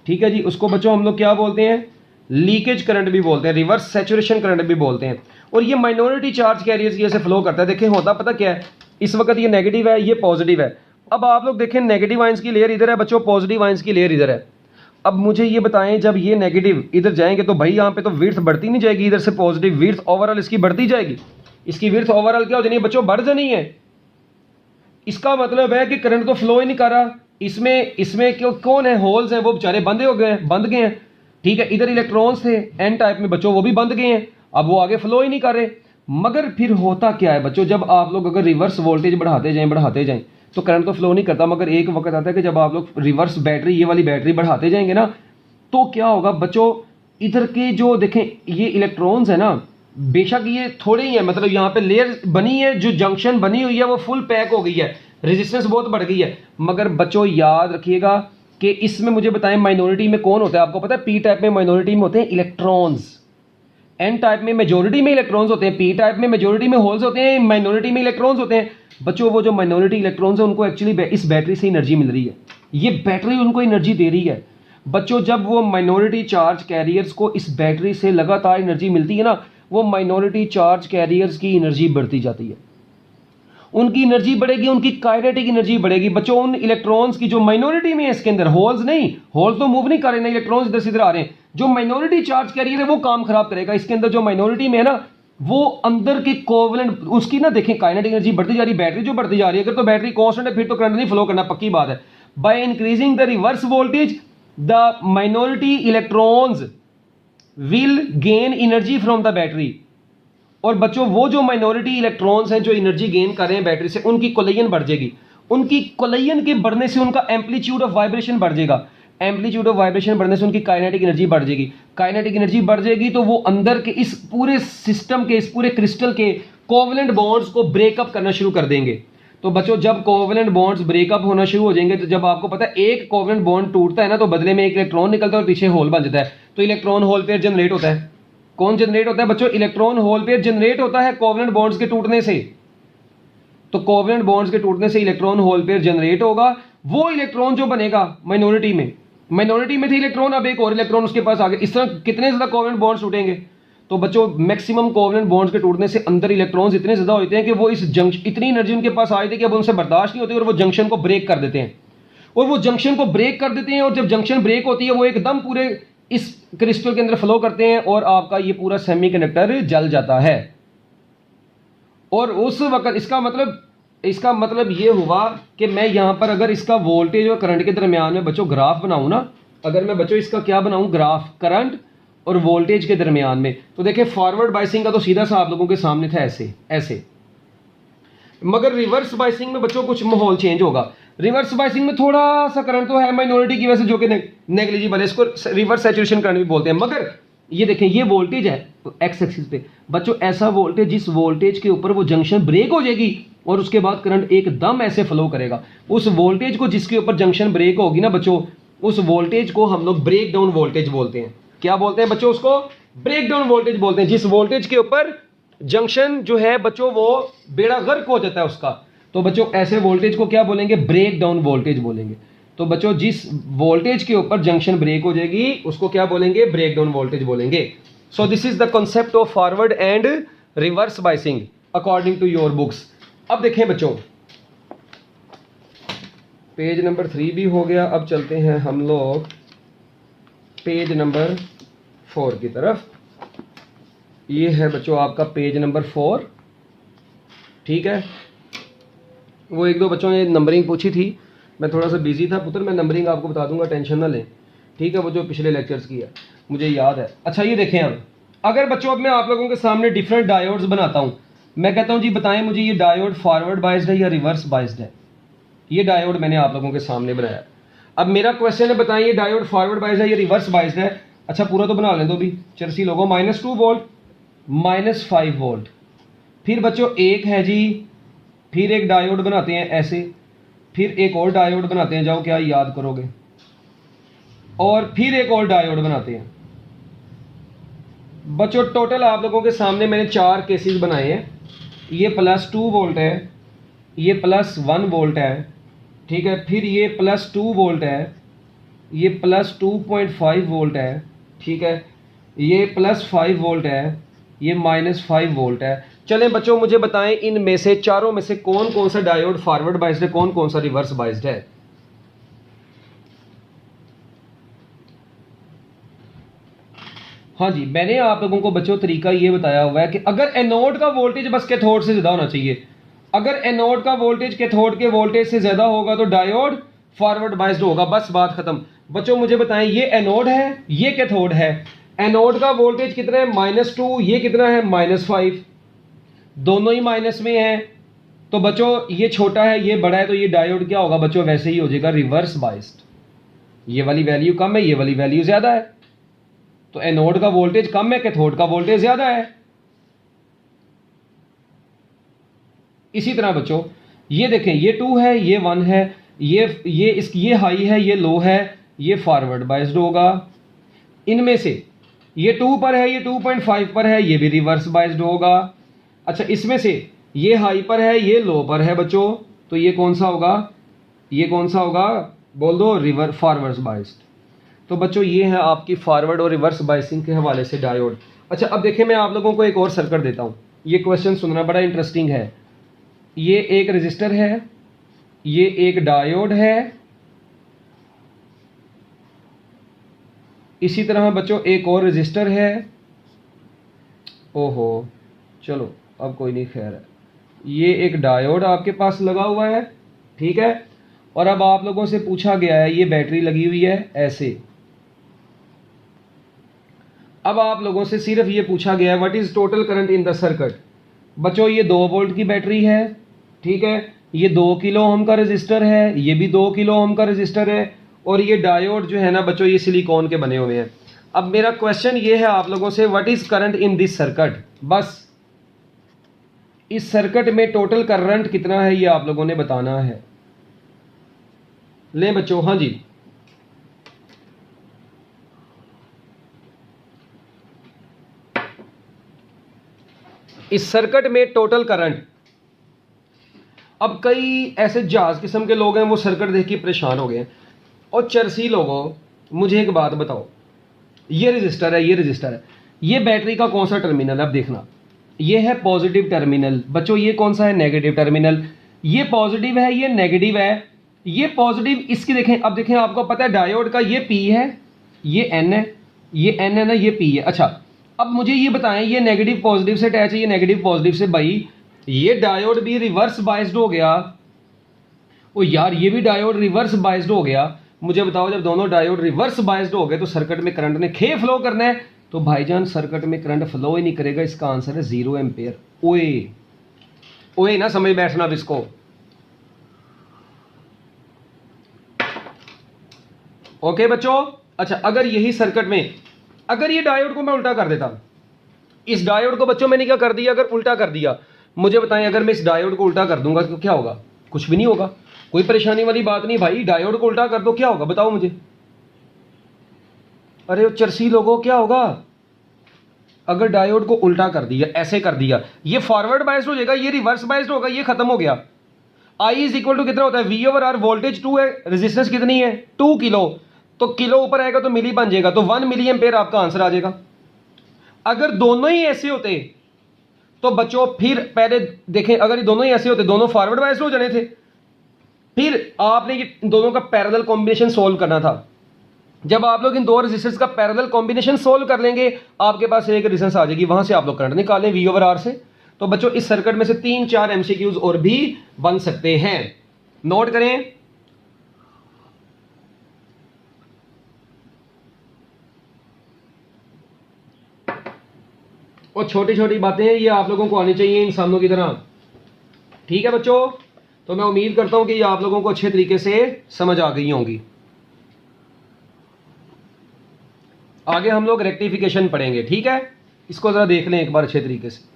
ठीक है जी। उसको बच्चों हम लोग क्या बोलते हैं, लीकेज करंट भी बोलते हैं, रिवर्स सैचुरेशन करंट भी बोलते हैं। और ये माइनॉरिटी चार्ज कैरियर्स की जैसे फ्लो करता है। देखिए होता पता क्या है, इस वक्त ये नेगेटिव है, ये पॉजिटिव है। अब आप लोग देखें नेगेटिव आयंस की लेयर इधर है बच्चों, पॉजिटिव आयंस की लेयर इधर है। अब मुझे ये बताएं जब ये नेगेटिव इधर जाएंगे तो भाई यहाँ पे तो विड्थ बढ़ती नहीं जाएगी, इधर से पॉजिटिव विड्थ ओवरऑल इसकी बढ़ती जाएगी, इसकी विड्थ ओवरऑल क्या हो जानी है बच्चों, बढ़ जानी है। इसका मतलब है कि करंट तो फ्लो ही नहीं कर रहा। इसमें क्यों कौन है, होल्स हैं, वो बेचारे बंद हो गए, बंद गए हैं, ठीक है। इधर इलेक्ट्रॉन्स थे एन टाइप में बच्चों, वो भी बंद गए हैं, अब वो आगे फ्लो ही नहीं कर रहे। मगर फिर होता क्या है बच्चों, जब आप लोग अगर रिवर्स वोल्टेज बढ़ाते जाएं तो करंट तो फ्लो नहीं करता, मगर एक वक्त आता है कि जब आप लोग रिवर्स बैटरी, ये वाली बैटरी बढ़ाते जाएंगे ना, तो क्या होगा बच्चों, इधर के जो देखें ये इलेक्ट्रॉन्स है ना, बेशक ये थोड़े ही है, मतलब यहाँ पे लेयर बनी है, जो जंक्शन बनी हुई है वो फुल पैक हो गई है, रेजिस्टेंस बहुत बढ़ गई है। मगर बच्चों याद रखिएगा कि इसमें मुझे बताएं माइनॉरिटी में कौन होता है, आपको पता है पी टाइप में माइनॉरिटी में होते हैं इलेक्ट्रॉन्स, एन टाइप में मेजॉरिटी में इलेक्ट्रॉन्स होते हैं, पी टाइप में मेजॉरिटी में होल्स होते हैं, माइनॉरिटी में इलेक्ट्रॉन्स होते हैं। बच्चों वो जो माइनॉरिटी इलेक्ट्रॉन्स है उनको एक्चुअली इस बैटरी से एनर्जी मिल रही है, ये बैटरी उनको एनर्जी दे रही है बच्चों। जब वो माइनॉरिटी चार्ज कैरियर्स को इस बैटरी से लगातार एनर्जी मिलती है ना, वो माइनॉरिटी चार्ज कैरियर्स की एनर्जी बढ़ती जाती है, उनकी एनर्जी बढ़ेगी, उनकी काइनेटिक एनर्जी बढ़ेगी बच्चों। उन इलेक्ट्रॉन्स की जो माइनॉरिटी में है, इसके अंदर होल्स नहीं, होल्स तो मूव नहीं कर रहे ना, इलेक्ट्रॉन्स इधर से इधर आ रहे हैं, जो माइनॉरिटी चार्ज कैरियर है वो काम खराब करेगा। इसके अंदर जो माइनॉरिटी में है ना, वो अंदर के कोवलेंट उसकी ना देखें काइनेटिक एनर्जी बढ़ती जा रही है, बैटरी जो बढ़ती जा रही है। अगर तो बैटरी कांस्टेंट है फिर तो करंट नहीं फ्लो करना, पक्की बात है। By increasing the reverse voltage the minority electrons will gain energy from the battery. और बच्चों वो जो माइनॉरिटी इलेक्ट्रॉन्स हैं जो एनर्जी गेन कर रहे हैं बैटरी से, उनकी कोलिजन बढ़ जाएगी, उनकी कोलिजन के बढ़ने से उनका एम्पलीट्यूड ऑफ वाइब्रेशन बढ़ जाएगा, एम्पलीट्यूड ऑफ वाइब्रेशन बढ़ने से उनकी काइनेटिक एनर्जी बढ़ जाएगी, काइनेटिक एनर्जी बढ़ जाएगी तो वो अंदर के इस पूरे सिस्टम के, इस पूरे क्रिस्टल के कोवलेंट बॉन्ड्स को ब्रेकअप करना शुरू कर देंगे। तो बच्चों जब कोवलेंट बॉन्ड्स ब्रेकअप होना शुरू हो जाएंगे, तो जब आपको पता है एक कोवलेंट बॉन्ड टूटता है ना, तो बदले में एक इलेक्ट्रॉन निकलता है और पीछे होल बन जाता है, तो इलेक्ट्रॉन होल पेयर जनरेट होता है। कौन जनरेट होता है बच्चों, इलेक्ट्रॉन होल पेयर जनरेट होता है कोवलेंट बॉन्ड्स के टूटने से। तो कोवलेंट बॉन्ड्स के टूटने से इलेक्ट्रॉन होल पेयर जनरेट होगा, वो इलेक्ट्रॉन जो बनेगा माइनॉरिटी में थे इलेक्ट्रॉन, अब एक और इलेक्ट्रॉन उसके पास आ गए। इस तरह कितने ज्यादा कोवलेंट बॉन्ड्स टूटेंगे, तो बच्चों मैक्सिमम कोवलेंट बॉन्ड्स के टूटने से अंदर इलेक्ट्रॉन्स इतने ज्यादा होते हैं कि वो इस जंक्शन, इतनी एनर्जी उनके पास आई थी कि अब उनसे बर्दाश्त नहीं होती और वो जंक्शन को ब्रेक कर देते हैं, और जब जंक्शन ब्रेक होती है वो एकदम पूरे इस क्रिस्टल के अंदर फ्लो करते हैं और आपका ये पूरा सेमीकंडक्टर जल जाता है। और उस वक्त इसका मतलब ये हुआ कि मैं यहां पर अगर इसका वोल्टेज और करंट के दरमियान में बच्चों ग्राफ बनाऊं ना, अगर मैं बच्चों इसका क्या बनाऊं ग्राफ, करंट और वोल्टेज के दरमियान में, तो देखिए फॉरवर्ड बाइसिंग का तो सीधा सा आप लोगों के सामने था ऐसे, मगर रिवर्स बाइसिंग में बच्चों कुछ माहौल चेंज होगा। रिवर्स बायसिंग में थोड़ा सा करंट तो है माइनॉरिटी की वजह से, जो कि नेग्लिजिबल है, इसको रिवर्स सैचुरेशन करंट भी बोलते हैं। मगर ये देखें, ये वोल्टेज है एक्स एक्सिस पे बच्चों, ऐसा वोल्टेज जिस वोल्टेज के ऊपर वो जंक्शन ब्रेक हो जाएगी और उसके बाद करंट एकदम ऐसे फ्लो करेगा। उस वोल्टेज को जिसके ऊपर जंक्शन ब्रेक होगी ना बच्चों, उस वोल्टेज को हम लोग ब्रेक डाउन वोल्टेज बोलते हैं। क्या बोलते हैं बच्चों? उसको ब्रेक डाउन वोल्टेज बोलते हैं। जिस वोल्टेज के ऊपर जंक्शन जो है बच्चों वो बेड़ा गर्क हो जाता है उसका, तो बच्चों ऐसे वोल्टेज को क्या बोलेंगे? ब्रेक डाउन वोल्टेज बोलेंगे। तो बच्चों जिस वोल्टेज के ऊपर जंक्शन ब्रेक हो जाएगी उसको क्या बोलेंगे? ब्रेक डाउन वोल्टेज बोलेंगे। So this is the concept of forward and reverse biasing according to your books. अब देखें बच्चों, पेज नंबर 3 भी हो गया। अब चलते हैं हम लोग पेज नंबर 4 की तरफ। ये है बच्चों आपका पेज नंबर 4, ठीक है। वो एक दो बच्चों ने नंबरिंग पूछी थी, मैं थोड़ा सा बिजी था पुत्र, मैं नंबरिंग आपको बता दूंगा, टेंशन ना लें, ठीक है। वो जो पिछले लेक्चर्स की है मुझे याद है। अच्छा ये देखें, हम अगर बच्चों अब मैं आप लोगों के सामने डिफरेंट डायोड्स बनाता हूँ, मैं कहता हूँ जी बताएं मुझे ये डायोड फॉरवर्ड बाइस्ड है या रिवर्स बाइस्ड है। ये डायोड मैंने आप लोगों के सामने बनाया। अब मेरा क्वेश्चन है बताएं ये डायोड फॉरवर्ड बाइस्ड है या रिवर्स बाइस्ड है। अच्छा पूरा तो बना लें दो भी, चरसी लोगों। -2 वोल्ट, -5 वोल्ट। फिर बच्चों एक है जी, फिर एक डायोड बनाते हैं ऐसे, फिर एक और डायोड बनाते हैं, जाओ क्या याद करोगे, और फिर एक और डायोड बनाते हैं। बच्चों टोटल आप लोगों के सामने मैंने 4 केसेस बनाए हैं। ये +2 वोल्ट है, ये +1 वोल्ट है, ठीक है। फिर ये +2 वोल्ट है, ये +2.5 वोल्ट है, ठीक है। ये +5 वोल्ट है, ये -5 वोल्ट है। चलें बच्चों मुझे बताएं इनमें से चारों में से कौन कौन सा डायोड फॉरवर्ड बाइस्ड है, कौन कौन सा रिवर्स बाइस्ड है। हाँ जी, मैंने आप लोगों को बच्चों तरीका ये बताया हुआ है कि अगर एनोड का वोल्टेज बस कैथोड से ज़्यादा होना चाहिए, अगर एनोड का वोल्टेज कैथोड के वोल्टेज से ज़्यादा होगा तो डायोड फॉरवर्ड बाइस्ड होगा, बस बात खत्म। बच्चों मुझे बताएं ये एनोड है, ये कैथोड है, एनोड का वोल्टेज कितना है? -2, ये कितना है? -5, दोनों ही माइनस में है। तो बच्चों ये छोटा है ये बड़ा है, तो ये डायोड क्या होगा बच्चों? वैसे ही हो जाएगा रिवर्स बाइस्ड। ये वाली वैल्यू कम है, ये वाली वैल्यू ज़्यादा है, तो एनोड का वोल्टेज कम है, कैथोड का वोल्टेज ज़्यादा है। इसी तरह बच्चों ये देखें, ये 2 है, ये 1 है, ये हाई है, ये लो है, ये फॉरवर्ड बाइस्ड होगा। इनमें से ये 2 पर है, ये 2.5 पर है, ये भी रिवर्स बाइस्ड होगा। अच्छा इसमें से ये हाई पर है, ये लो पर है बच्चों, तो ये कौन सा होगा? ये कौन सा होगा? बोल दो, रिवर्स फॉरवर्ड बाइस्ड। तो बच्चों ये है आपकी फॉरवर्ड और रिवर्स बाइसिंग के हवाले से डायोड। अच्छा अब देखिए मैं आप लोगों को एक और सर्किट देता हूँ, ये क्वेश्चन सुनना बड़ा इंटरेस्टिंग है। ये एक रजिस्टर है, ये एक डायोड है, इसी तरह बच्चों एक और रजिस्टर है। ओहो चलो अब कोई नहीं, खैर है। ये एक डायोड आपके पास लगा हुआ है, ठीक है। और अब आप लोगों से पूछा गया है, ये बैटरी लगी हुई है ऐसे। अब आप लोगों से सिर्फ ये पूछा गया है what is total current in the circuit. बच्चों ये 2 वोल्ट की बैटरी है, ठीक है। ये 2 किलो ओम का रजिस्टर है, ये भी 2 किलो ओम का रजिस्टर है, और ये डायोड जो है ना बच्चों ये सिलिकॉन के बने हुए हैं। अब मेरा क्वेश्चन ये है आप लोगों से, what is current in this circuit. बस इस सर्किट में टोटल करंट कितना है ये आप लोगों ने बताना है। लें बच्चों, हाँ जी इस सर्किट में टोटल करंट। अब कई ऐसे जहाज किस्म के लोग हैं वो सर्किट देख के परेशान हो गए हैं। और चरसी लोगों मुझे एक बात बताओ, ये रजिस्टर है, ये रजिस्टर है, ये बैटरी का कौन सा टर्मिनल है? अब देखना, ये है पॉजिटिव टर्मिनल बच्चों, ये कौन सा है? Negative terminal. ये पॉजिटिव है, ये नेगेटिव है, ये पॉजिटिव इसकी देखें। अब देखें आपको पता है डायोड का ये P है, ये N है, ये N है ना, ये P है। अच्छा अब मुझे ये बताएं, ये नेगेटिव पॉजिटिव से अटैच है, ये नेगेटिव पॉजिटिव से, भाई ये डायोड भी रिवर्स बाइस्ड हो गया। ओ यार ये भी डायोड रिवर्स बाइस्ड हो गया। मुझे बताओ जब दोनों डायोड रिवर्स बाइस्ड हो गए तो सर्किट में करंट ने खे फ्लो करना है, तो भाईजान सर्किट में करंट फ्लो ही नहीं करेगा। इसका आंसर है 0 एम्पेयर। ओए ओए ना समझ बैठना अब इसको। ओके बच्चों। अच्छा, अगर यही सर्किट में अगर ये डायोड को मैं उल्टा कर देता, इस डायोड को बच्चों मैंने क्या कर दिया, अगर उल्टा कर दिया, मुझे बताएं अगर मैं इस डायोड को उल्टा कर दूंगा तो क्या होगा? कुछ भी नहीं होगा, कोई परेशानी वाली बात नहीं भाई। डायोड को उल्टा कर दो, क्या होगा बताओ मुझे? अरे चरसी लोगों, क्या होगा अगर डायोड को उल्टा कर दिया, ऐसे कर दिया? ये फॉरवर्ड बायस्ड हो जाएगा, ये रिवर्स बायस्ड होगा, ये खत्म हो गया। I इज इक्वल टू कितना होता है? V ओवर आर, वोल्टेज 2 है, रेजिस्टेंस कितनी है? 2 किलो। तो किलो ऊपर आएगा तो मिली बन जाएगा, तो 1 मिली एम्पेयर आपका आंसर आ जाएगा। अगर दोनों ही ऐसे होते तो बच्चों फिर पहले देखें, अगर ये दोनों ही ऐसे होते, दोनों फॉरवर्ड बायस्ड हो जाने थे, फिर आपने ये दोनों का पैरेलल कॉम्बिनेशन सोल्व करना था। जब आप लोग इन दो रेजिस्टेंस का पैरेलल कॉम्बिनेशन सोल्व कर लेंगे, आपके पास एक रेजिस्टेंस आ जाएगी, वहां से आप लोग करंट निकालें V ओवर R से। तो बच्चों इस सर्किट में से 3-4 MCQs और भी बन सकते हैं, नोट करें। और छोटी छोटी बातें ये आप लोगों को आनी चाहिए इंसानों की तरह, ठीक है बच्चों? तो मैं उम्मीद करता हूं कि ये आप लोगों को अच्छे तरीके से समझ आ गई होंगी। आगे हम लोग रेक्टिफिकेशन पढ़ेंगे, ठीक है? इसको जरा देख लें एक बार अच्छे तरीके से।